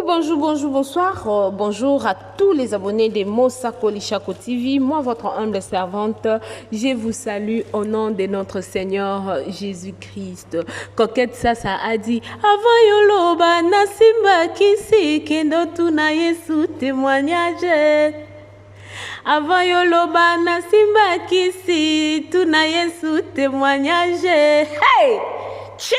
Bonsoir. Bonjour à tous les abonnés de Mosako Lichako TV. Moi, votre humble servante, je vous salue au nom de notre Seigneur Jésus-Christ. Coquette Sasa a dit, avant yoloba nasimba kisi kendo tuna Yesu témoignage. Avant yoloba nasimba kisi tuna Yesu témoignage. Hey! Tchai!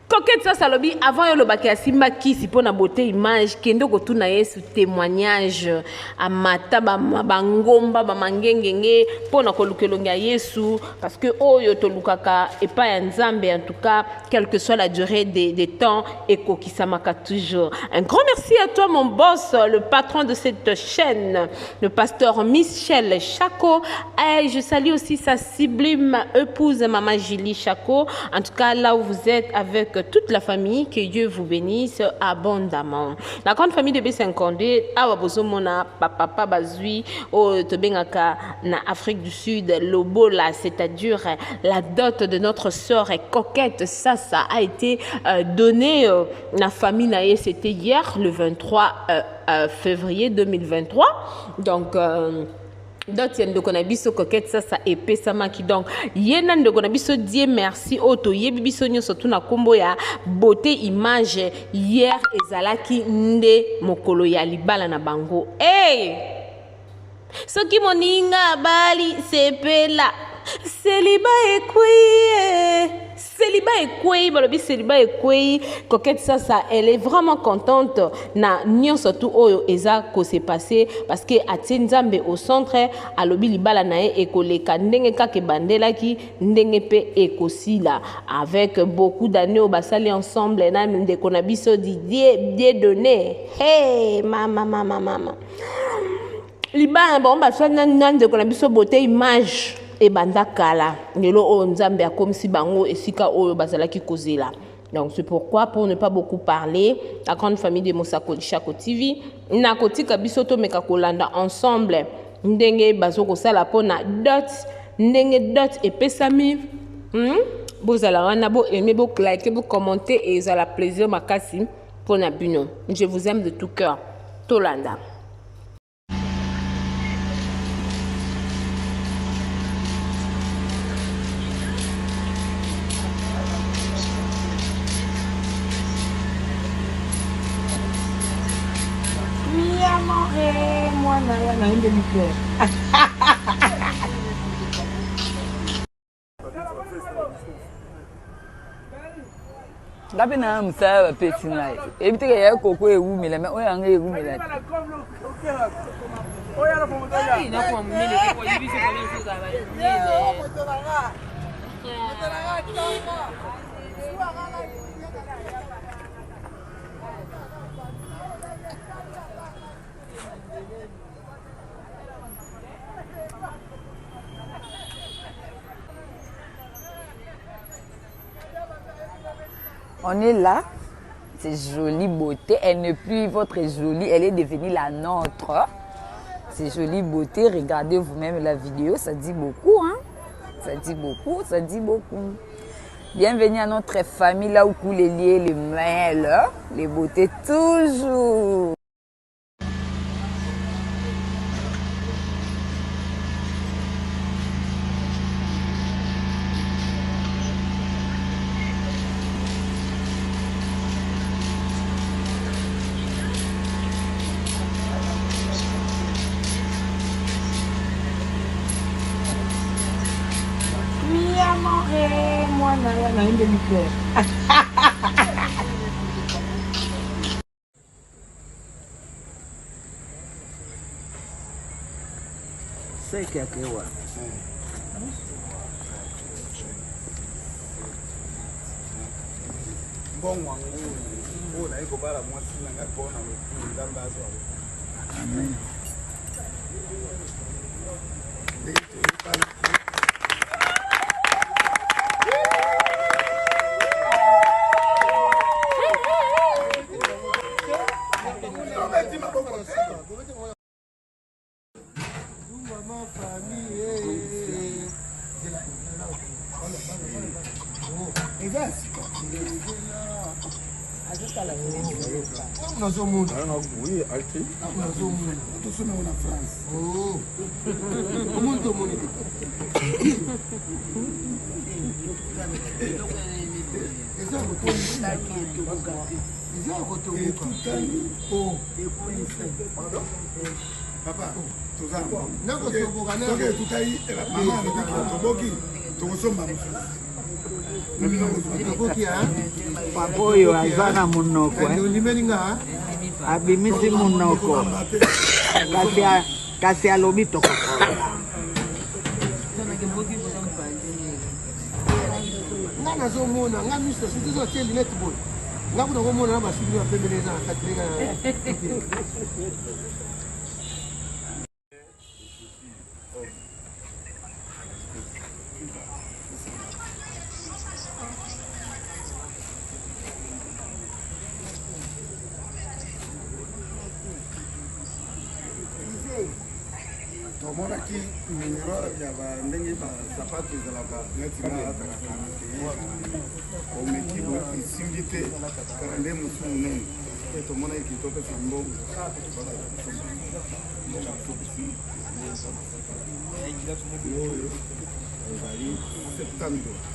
Coquette ça salobi avant yo lobaki asimba kisi pona beauté image kendo ko tuna Yesu témoignage amata bangomba bamangengenge pona ko lukelonga Yesu parce que oyo to lukaka et pas ya Nzambe en tout cas quelle que soit la durée des temps et ko kisamaka toujours. Un grand merci à toi mon boss, le patron de cette chaîne, le pasteur Michel Chako. Et je salue aussi sa sublime épouse maman Julie Chako. En tout cas là où vous êtes avec toute la famille, que Dieu vous bénisse abondamment. La grande famille de B52, awa bozomona papa bazui au tobengaka na Afrique du Sud, lobola, c'est-à-dire la dot de notre sœur Coquette Sasa a été donnée la famille naie, c'était hier le 23 février 2023. Donc d'autres de konabiso Coquette Sasa épée samaki donc yena de konabiso Dieu merci oto yebibiso nyoso tuna kombo ya beauté image hier ezalaki nde mokolo ya libala na bango. Hey, soki moninga bali sepela célibat ekwe balobi célibat ekwe. Coquette Sasa elle est vraiment contente na nyonso tout oyo eza ko se passer parce que atie Nzambe au centre alobi libala na ye ekoleka ndenge kake bandelaki ndenge pe ekosila avec beaucoup d'années au basali ensemble na ndeko na biso Didier donné. Hey mama libala bon basali na ndeko na biso beauté image et banda kala nelo o Nzambe akomisi bango esika oyo bazalaki kozela. Donc c'est pourquoi pour ne pas beaucoup parler la grande famille de Mosako Lichako TV na kotika biso to meka kolanda ensemble ndenge bazoko sala pona dot ndenge dot epesami bozala wana bo aimer bo like bo commenter et ça la plaisir makasi pona bino. Je vous aime de tout cœur. Tolanda. Moi, na une demi-heure. Gabi na msa peti na ebite ya koko ewu mele me oya nga ewu mele oya na fomo ya ina kwa mele ko yibi se ko yibi za ba on est là, c'est jolie beauté, elle n'est plus votre jolie, elle est devenue la nôtre. C'est jolie beauté, regardez vous-même la vidéo, ça dit beaucoup, hein? Ça dit beaucoup, ça dit beaucoup. Bienvenue à notre famille, là où coulent les liens, les mails, les beautés toujours. Moi, na une demi-heure. C'est qu'il y a que ouais. Bon, amen. Oui, Alti. Tout ça, on a France. Oh. Comment tu monnaie? Papa, tout ça. Non, tout ça, maman, Papa oyo aza na munoko abimisi munoko kasi alobi tokokola nga nazomona nga miso soki ozotie linete boye nga kuna komona na basili bapembele eza na kati ndenge tomonaki numero ya bandenge basapato ezalaka neti naataka omeki esimbi te kaka nde mosu monene pe tomonaki kitopesa mbongo oyo ezali 70 dollars.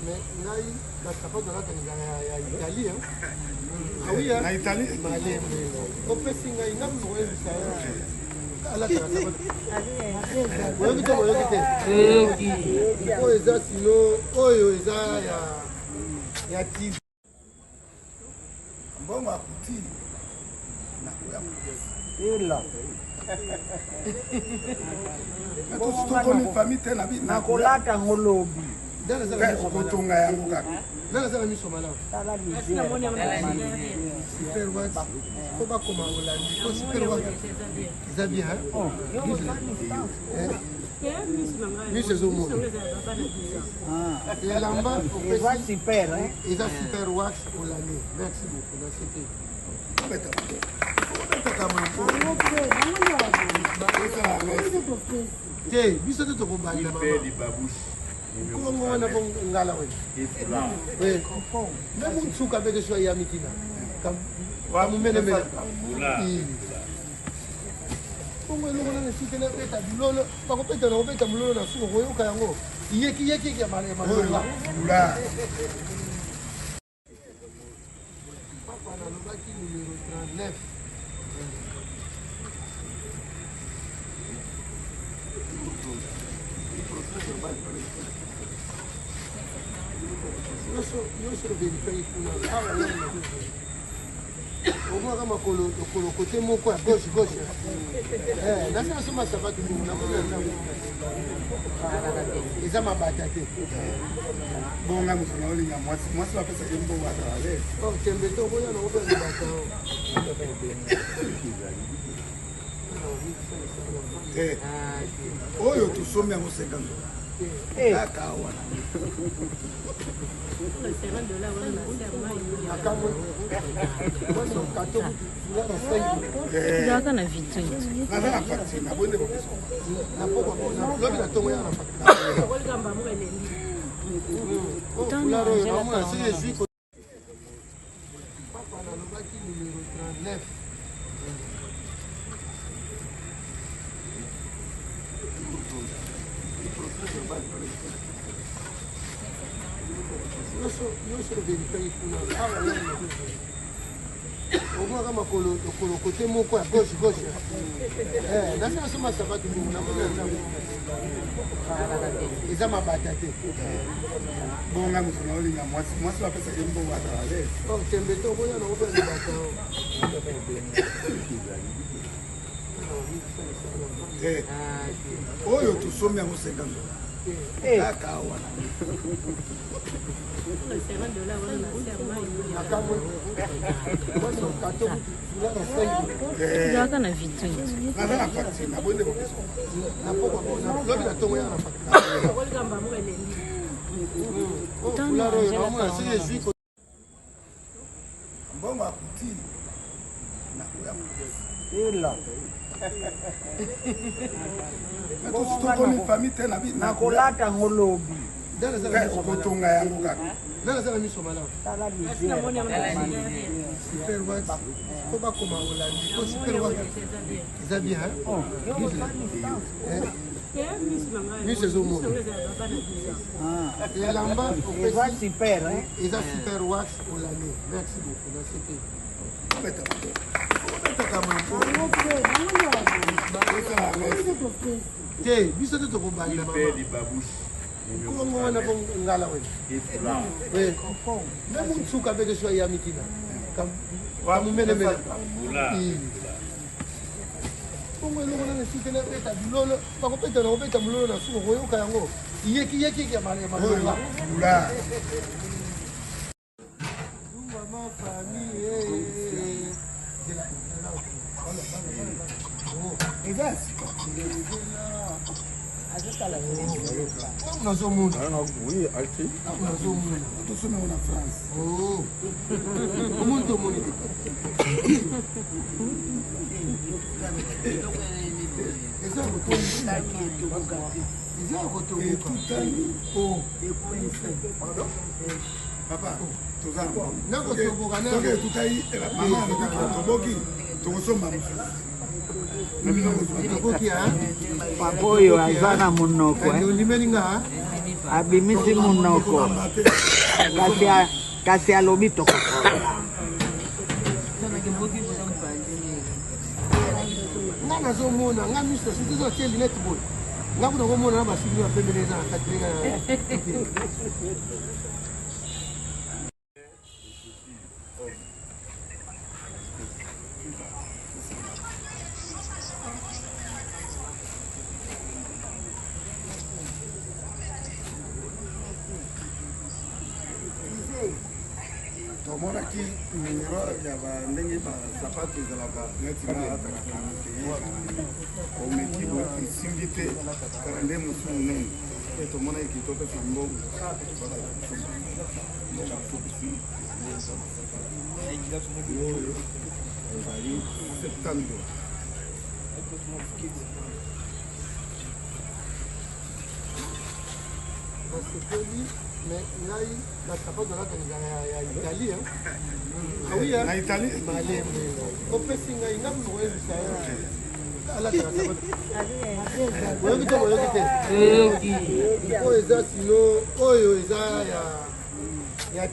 mais ngai basapato nakanisa ya Italie ah oui na Italie malembe opesi ngai nga moyebisa alataka sapato oyoki te oyoki te oyo eza sino oyo eza ya tv mbongo akuti nakoya ela tokoni famille te nakolata ngolobi okotonga yango kaka nazala miso malamu super wax po bakoma olandi po super wax eza bien miso ezomona elamba eza super wax olandi merci beaucoup nasete te biso te tokobanda kongo wana po ngala wena même nsuka mpe keswa ya mitina kamumenemene kongo eloko nana esika nabeta bilolo bakopeta na kobeta mololo na suka koyoka yango iyekiyeki ya malonga papa nalobaki numero 39 nyonso verifai kuna awa omwaka makolo kote moko ya gauche gauche nasala so masapatu eza mabata te bonga mosana olinga mwasi bapesaki mbongo atravers tembe to okoya na kopesa bata te oyo tosombi yango 50 dollars kaka wana Naka na vitu naza na parti nabonde bokeso lobi na tongo ya na papa nalobaki numero 39 nyonso verifai kuna awa omwaka makolo kote moko ya gauche gauche nasala so masapatu eza mabata te bonga mosana olinga mwasi bapesaki mbongo atravers tembe to okoya na kopesa bata te oyo tosombi yango 50 dollars kaka wana naka na vitu naza na parti nabonde bokeso lobi na tongo ya na mbongo akuti nakoya ela tokoni famille te na bina nakolata ngolobi okotonga yango kaka nana zala miso malamu super wax po bakoma olandi po super wax eza bien miso ezomona elamba eza super eza super wax olandi merci beaucoup merci te biso te tokobalila kongo wana po ngala wena namutsuka beke so ya mitina kamumelemele kongo eloko nana esike na beta bilolo bakopeta na kobeta mololo na suko koyoka yango yekiyeki ya malolola mama famille nazomona tosomeko na France omuntu omoni eza kotoboka papa toza nakotoboka soki etutai mama alobi toboki tokosomba toboki papa oyo aza na monoko olimelinga abimisi monoko kasi alobi tokokola nga nazomona nga miso soki ozotie linete boye nga kuna komona na basili ya pembele eza na kati nga tomonaki numero ya bandenge basapato ezalaka neti balataka omeki esimbi te kaka nde mosu monene e tomonaki kitopesa mbongo oyo ezali 70 nasepeli mais ngai basapato alakanga ya italie awia na Italie malembe opesi ngai nga mokoyebisa alakanga sapato oyoki te boyoki te oyo eza sino oyo eza ya